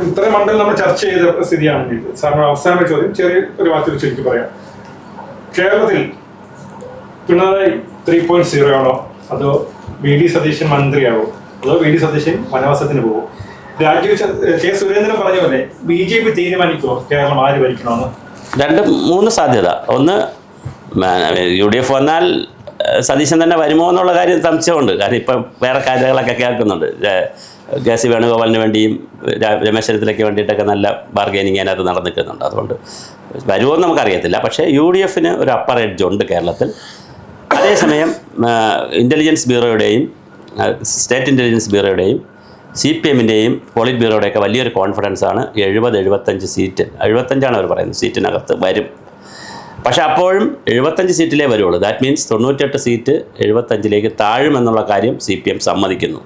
ഇത്രയും മണ്ഡലം നമ്മൾ ചർച്ച ചെയ്ത സ്ഥിതിയാണെങ്കിൽ സാറിന് അവസാന ചോദ്യം ചെറിയ ഒരു വാക്കിൽ ചുരുക്കി പറയാം. കേരളത്തിൽ പിണറായി 3.0 ആണോ, അതോ വി ഡി സതീശൻ മന്ത്രിയാവോ, അതോ വി ഡി സതീശൻ വനവാസത്തിന് പോകും? രാജീവ് കെ സുരേന്ദ്രൻ പറഞ്ഞ പോലെ BJP തീരുമാനിക്കുമോ കേരളം ആര് ഭരിക്കണമെന്ന്? 2-3 സാധ്യത. ഒന്ന്, UDF വന്നാൽ സതീശൻ തന്നെ വരുമോ എന്നുള്ള കാര്യം സംശയമുണ്ട്. കാരണം ഇപ്പം വേറെ കാര്യങ്ങളൊക്കെ കേൾക്കുന്നുണ്ട്. KC വേണുഗോപാലിന് വേണ്ടിയും രമേശ് ചെന്നിത്തലയ്ക്ക് വേണ്ടിയിട്ടൊക്കെ നല്ല ബാർഗൈനിങ് അതിനകത്ത് നടന്നിരിക്കുന്നുണ്ട്. അതുകൊണ്ട് വരുമോ എന്ന് നമുക്കറിയത്തില്ല. പക്ഷേ UDFന് ഒരു അപ്പർ എഡ്ജ് ഉണ്ട് കേരളത്തിൽ. അതേസമയം ഇൻ്റലിജൻസ് ബ്യൂറോയുടെയും സ്റ്റേറ്റ് ഇൻ്റലിജൻസ് ബ്യൂറോയുടെയും CPMൻ്റെയും പോളിറ്റ് ബ്യൂറോയുടെയൊക്കെ വലിയൊരു കോൺഫിഡൻസാണ് 70-75 സീറ്റ്, 75 അവർ പറയുന്നത് സീറ്റിനകത്ത് വരും. പക്ഷേ അപ്പോഴും 75 സീറ്റിലേ വരുള്ളൂ. ദാറ്റ് മീൻസ് 98 സീറ്റ് 75ലേക്ക് താഴുമെന്നുള്ള കാര്യം CPM സമ്മതിക്കുന്നു.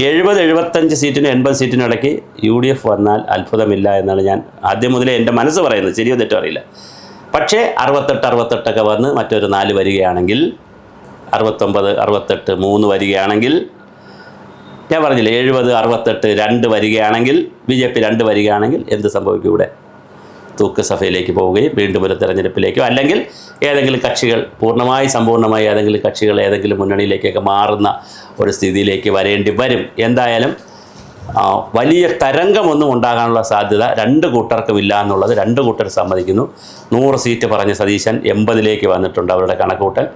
70-75 സീറ്റിനും 80 സീറ്റിനും ഇടയ്ക്ക് UDF വന്നാൽ അത്ഭുതമില്ല എന്നാണ് ഞാൻ ആദ്യം മുതലേ എൻ്റെ മനസ്സ് പറയുന്നത്. ശരിയോ തെറ്റോ അറിയില്ല. പക്ഷേ 68 വന്ന് മറ്റൊരു 4 വരികയാണെങ്കിൽ, 69-68 3 വരികയാണെങ്കിൽ, ഞാൻ പറഞ്ഞില്ലേ 70-68 2 വരികയാണെങ്കിൽ, BJP 2 വരികയാണെങ്കിൽ എന്ത് സംഭവിക്കും? ഇവിടെ തൂക്കസഭയിലേക്ക് പോവുകയും വീണ്ടും ഒരു തെരഞ്ഞെടുപ്പിലേക്കോ അല്ലെങ്കിൽ ഏതെങ്കിലും കക്ഷികൾ സമ്പൂർണ്ണമായി ഏതെങ്കിലും കക്ഷികൾ ഏതെങ്കിലും മുന്നണിയിലേക്കൊക്കെ മാറുന്ന ഒരു സ്ഥിതിയിലേക്ക് വരേണ്ടി വരും. എന്തായാലും വലിയ തരംഗമൊന്നും ഉണ്ടാകാനുള്ള സാധ്യത 2 കൂട്ടർക്കും ഇല്ല എന്നുള്ളത് 2 കൂട്ടർ സമ്മതിക്കുന്നു. 100 സീറ്റ് പറഞ്ഞ സതീശൻ 80ലേക്ക് വന്നിട്ടുണ്ട് അവരുടെ കണക്കൂട്ടൽ.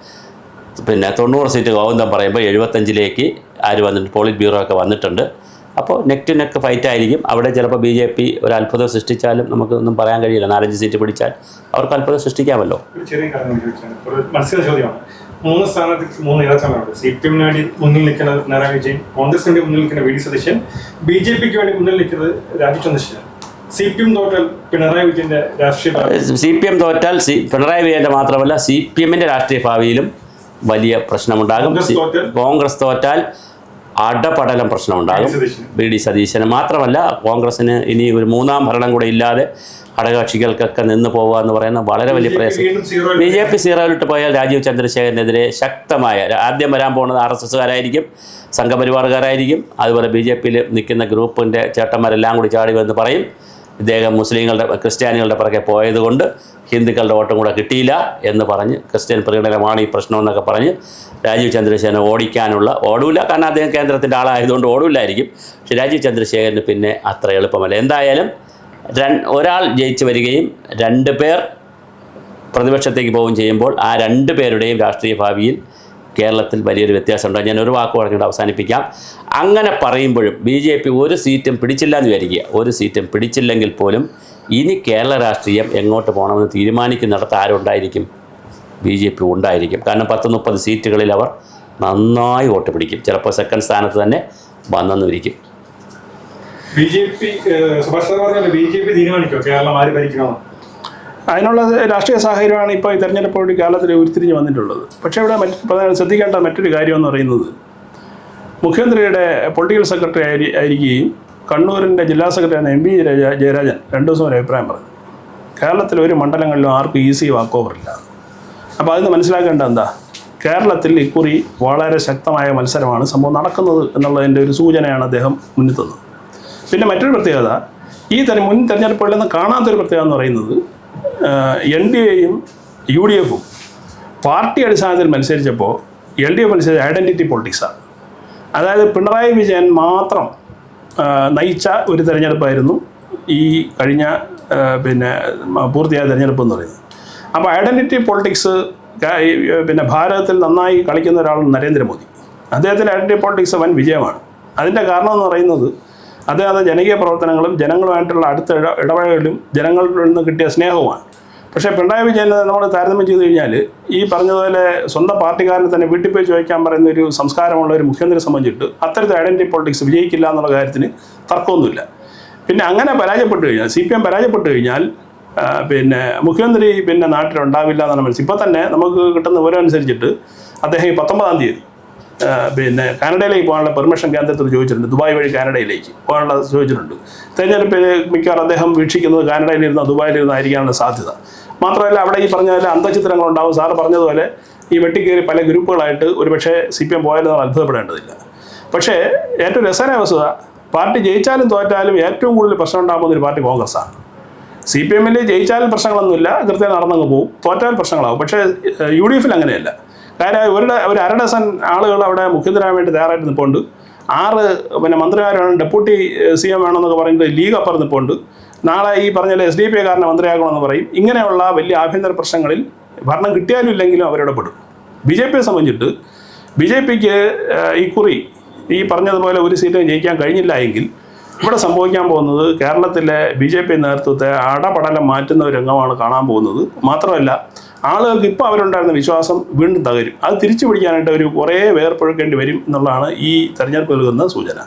പിന്നെ 90 സീറ്റ് ഗോവിന്ദൻ പറയുമ്പോൾ 75ലേക്ക് ആര് വന്നിട്ടുണ്ട്, പോളിറ്റ് ബ്യൂറോ ഒക്കെ വന്നിട്ടുണ്ട്. അപ്പോൾ നെക്ക് ടു നെക്ക് ഫൈറ്റ് ആയിരിക്കും. അവിടെ ചിലപ്പോൾ BJP ഒരു അത്ഭുതം സൃഷ്ടിച്ചാലും നമുക്കൊന്നും പറയാൻ കഴിയില്ല. 4-5 സീറ്റ് പിടിച്ചാൽ അവർക്ക് അത്ഭുതം സൃഷ്ടിക്കാമല്ലോ. ചെറിയ മനസ്സിലെ ചോദ്യമാണ്. 3 സ്ഥാനത്ത് 3 നേതാക്കന്മാരുണ്ട്. CPMന് വേണ്ടി മുന്നിൽ നിൽക്കുന്നത് പിണറായി വിജയൻ, കോൺഗ്രസിന് വേണ്ടി മുന്നിൽ നിൽക്കുന്ന VD സതീശൻ, BJPക്ക് വേണ്ടി മുന്നിൽ നിൽക്കുന്നത് രാജീവ് ചന്ദ്രശേഖരൻ. CPM തോറ്റാൽ പിണറായി വിജയന്റെ രാഷ്ട്രീയ CPM തോറ്റാൽ പിണറായി വിജയന്റെ മാത്രമല്ല CPMന്റെ രാഷ്ട്രീയ ഭാവിയിലും വലിയ പ്രശ്നമുണ്ടാകും. കോൺഗ്രസ് തോറ്റാൽ അടപടലം പ്രശ്നമുണ്ടാകും. VD സതീശന് മാത്രമല്ല കോൺഗ്രസിന് ഇനി ഒരു 3ാം ഭരണം കൂടെ ഇല്ലാതെ ഘടകകക്ഷികൾക്കൊക്കെ നിന്ന് പോകുക എന്ന് പറയുന്നത് വളരെ വലിയ പ്രയാസം. BJP 0-ട്ട് പോയാൽ രാജീവ് ചന്ദ്രശേഖരനെതിരെ ശക്തമായ, ആദ്യം വരാൻ പോകുന്നത് RSSകാരായിരിക്കും, സംഘപരിവാറുകാരായിരിക്കും. അതുപോലെ BJPയിൽ നിൽക്കുന്ന ഗ്രൂപ്പിൻ്റെ ചേട്ടന്മാരെല്ലാം കൂടി ചാടി വന്ന് പറയും ഇദ്ദേഹം ക്രിസ്ത്യാനികളുടെ പുറകെ പോയതുകൊണ്ട് ഹിന്ദുക്കളുടെ വോട്ടും കൂടെ കിട്ടിയില്ല എന്ന് പറഞ്ഞ് ക്രിസ്ത്യൻ പ്രീണനമാണ് ഈ പ്രശ്നമെന്നൊക്കെ പറഞ്ഞ് രാജീവ് ചന്ദ്രശേഖരനെ ഓടില്ല. കാരണം അദ്ദേഹം കേന്ദ്രത്തിൻ്റെ ആളായതുകൊണ്ട് ഓടില്ലായിരിക്കും. പക്ഷേ രാജീവ് ചന്ദ്രശേഖരന് പിന്നെ അത്ര എളുപ്പമല്ല. എന്തായാലും ഒരാൾ ജയിച്ചു വരികയും 2 പേർ പ്രതിപക്ഷത്തേക്ക് പോവുകയും ചെയ്യുമ്പോൾ ആ 2 പേരുടെയും രാഷ്ട്രീയ ഭാവിയിൽ കേരളത്തിൽ വലിയൊരു വ്യത്യാസമുണ്ട്. ഞാൻ ഒരു വാക്ക് പറഞ്ഞുകൊണ്ട് അവസാനിപ്പിക്കാം. അങ്ങനെ പറയുമ്പോഴും BJP ഒരു സീറ്റും പിടിച്ചില്ല എന്ന് വിചാരിക്കുക. ഒരു സീറ്റും പിടിച്ചില്ലെങ്കിൽ പോലും ഇനി കേരള രാഷ്ട്രീയം എങ്ങോട്ട് പോകണമെന്ന് തീരുമാനിക്കുന്നിടത്ത് ആരുണ്ടായിരിക്കും? BJP ഉണ്ടായിരിക്കും. കാരണം 10-30 സീറ്റുകളിൽ അവർ നന്നായി വോട്ട് പിടിക്കും. ചിലപ്പോൾ സെക്കൻഡ് സ്ഥാനത്ത് തന്നെ വന്നെന്നിരിക്കും. BJP തീരുമാനിക്കുമോ കേരളം ആര് ഭരിക്കണമെന്ന്? അതിനുള്ള രാഷ്ട്രീയ സാഹചര്യമാണ് ഇപ്പോൾ ഈ തെരഞ്ഞെടുപ്പോട് കേരളത്തിൽ ഉരുത്തിരിഞ്ഞ് വന്നിട്ടുള്ളത്. പക്ഷേ ഇവിടെ ശ്രദ്ധിക്കേണ്ട മറ്റൊരു കാര്യം എന്ന് പറയുന്നത്, മുഖ്യമന്ത്രിയുടെ പൊളിറ്റിക്കൽ സെക്രട്ടറി ആയിരിക്കുകയും കണ്ണൂരിൻ്റെ ജില്ലാ സെക്രട്ടറി MP ജയരാജൻ 2 ദിവസം ഒരു അഭിപ്രായം പറഞ്ഞു, കേരളത്തിൽ ഒരു മണ്ഡലങ്ങളിലും ആർക്കും ഈസി വാക്ക് ഓവറില്ല. അപ്പോൾ അതിന് മനസ്സിലാക്കേണ്ട എന്താ, കേരളത്തിൽ ഇക്കുറി വളരെ ശക്തമായ മത്സരമാണ് സംഭവം നടക്കുന്നത് എന്നുള്ളതിൻ്റെ ഒരു സൂചനയാണ് അദ്ദേഹം മുന്നിൽ തന്നത്. പിന്നെ മറ്റൊരു പ്രത്യേകത, ഈ മുൻ തെരഞ്ഞെടുപ്പുകളിൽ നിന്ന് കാണാത്തൊരു പ്രത്യേകത എന്ന് പറയുന്നത്, NDAയും UDFും പാർട്ടി അടിസ്ഥാനത്തിൽ മത്സരിച്ചപ്പോൾ LDF മത്സരിച്ച ഐഡൻറ്റിറ്റി പൊളിറ്റിക്സാണ്. അതായത് പിണറായി വിജയൻ മാത്രം നയിച്ച ഒരു തെരഞ്ഞെടുപ്പായിരുന്നു ഈ കഴിഞ്ഞ പൂർത്തിയായ തെരഞ്ഞെടുപ്പ് എന്ന് പറയുന്നത്. അപ്പോൾ ഐഡൻറ്റിറ്റി പൊളിറ്റിക്സ് ഭാരതത്തിൽ നന്നായി കളിക്കുന്ന ഒരാളാണ് നരേന്ദ്രമോദി. അദ്ദേഹത്തിൻ്റെ ഐഡൻറ്റിറ്റി പൊളിറ്റിക്സ് വൻ വിജയമാണ്. അതിൻ്റെ കാരണം എന്ന് പറയുന്നത് അദ്ദേഹം ജനകീയ പ്രവർത്തനങ്ങളും ജനങ്ങളുമായിട്ടുള്ള അടുത്ത ഇടപഴകലും ജനങ്ങളിൽ നിന്ന് കിട്ടിയ സ്നേഹവുമാണ്. പക്ഷേ പിണറായി വിജയനെ നമ്മൾ താരതമ്യം ചെയ്ത് കഴിഞ്ഞാൽ ഈ പറഞ്ഞതുപോലെ സ്വന്തം പാർട്ടിക്കാരനെ തന്നെ വീട്ടിൽ പോയി ചോദിക്കാൻ പറയുന്ന ഒരു സംസ്കാരമുള്ള ഒരു മുഖ്യമന്ത്രിയെ സംബന്ധിച്ചിട്ട് അത്തരത്തിൽ ഐഡൻറ്റിറ്റി പൊളിറ്റിക്സ് വിജയിക്കില്ല എന്നുള്ള കാര്യത്തിന് തർക്കമൊന്നുമില്ല. പിന്നെ അങ്ങനെ പരാജയപ്പെട്ട് കഴിഞ്ഞാൽ, CPM പരാജയപ്പെട്ട് കഴിഞ്ഞാൽ മുഖ്യമന്ത്രി നാട്ടിലുണ്ടാവില്ല എന്നാണ് മനസ്സിൽ. ഇപ്പോൾ തന്നെ നമുക്ക് കിട്ടുന്ന വിവരം അനുസരിച്ചിട്ട് അദ്ദേഹം ഈ 19-ാം തീയതി കാനഡയിലേക്ക് പോകാനുള്ള പെർമിഷൻ കേന്ദ്രത്തിൽ ചോദിച്ചിട്ടുണ്ട്. ദുബായ് വഴി കാനഡയിലേക്ക് പോകാനുള്ള ചോദിച്ചിട്ടുണ്ട്. തെരഞ്ഞെടുപ്പിൽ മിക്കവാറും അദ്ദേഹം വീക്ഷിക്കുന്നത് കാനഡയിലിരുന്ന ദുബായിലിരുന്നായിരിക്കാനുള്ള സാധ്യത. മാത്രമല്ല അവിടെ ഈ പറഞ്ഞ പോലെ അന്തഃഛിദ്രങ്ങളുണ്ടാവും. സാറ് പറഞ്ഞതുപോലെ ഈ വെട്ടിക്കയറി പല ഗ്രൂപ്പുകളായിട്ട് ഒരുപക്ഷെ CPM പോയാലും നമ്മൾ അത്ഭുതപ്പെടേണ്ടതില്ല. പക്ഷേ ഏറ്റവും രസകരമായ വസ്തുത, പാർട്ടി ജയിച്ചാലും തോറ്റാലും ഏറ്റവും കൂടുതൽ പ്രശ്നം ഉണ്ടാകുന്ന ഒരു പാർട്ടി കോൺഗ്രസ്സാണ്. CPM-ൽ ജയിച്ചാലും പ്രശ്നങ്ങളൊന്നുമില്ല, കൃത്യം നടന്നങ്ങ് പോകും, തോറ്റാൽ പ്രശ്നങ്ങളാകും. പക്ഷേ UDF-ൽ അങ്ങനെയല്ല. കാര്യം ഒരു 1/2 ഡസൻ ആളുകൾ അവിടെ മുഖ്യമന്ത്രിയാൻ വേണ്ടി തയ്യാറായിട്ട് നിൽപ്പുണ്ട്. 6 മന്ത്രിമാരാണ്, ഡെപ്യൂട്ടി CM വേണമെന്നൊക്കെ പറഞ്ഞിട്ട് ലീഗ് അപ്പുറം നിൽപ്പുണ്ട്. നാളെ ഈ പറഞ്ഞ SDPക്കാരനെ മന്ത്രിയാക്കണമെന്ന് പറയും. ഇങ്ങനെയുള്ള വലിയ ആഭ്യന്തര പ്രശ്നങ്ങളിൽ ഭരണം കിട്ടിയാലും ഇല്ലെങ്കിലും അവരുടെ പെടും. BJP-യെ സംബന്ധിച്ചിട്ട് BJP-ക്ക് ഈ കുറി ഈ പറഞ്ഞതുപോലെ ഒരു സീറ്റും ജയിക്കാൻ കഴിഞ്ഞില്ല എങ്കിൽ ഇവിടെ സംഭവിക്കാൻ പോകുന്നത് കേരളത്തിലെ BJP നേതൃത്വത്തെ അടപടലം മാറ്റുന്ന ഒരു രംഗമാണ് കാണാൻ പോകുന്നത്. മാത്രമല്ല ആളുകൾക്ക് ഇപ്പോൾ അവരുണ്ടായിരുന്ന വിശ്വാസം വീണ്ടും തകരും. അത് തിരിച്ചു പിടിക്കാനായിട്ട് കുറേ വേർപ്പൊഴുക്കേണ്ടി വരും എന്നുള്ളതാണ് ഈ തെരഞ്ഞെടുപ്പ് നൽകുന്ന സൂചന.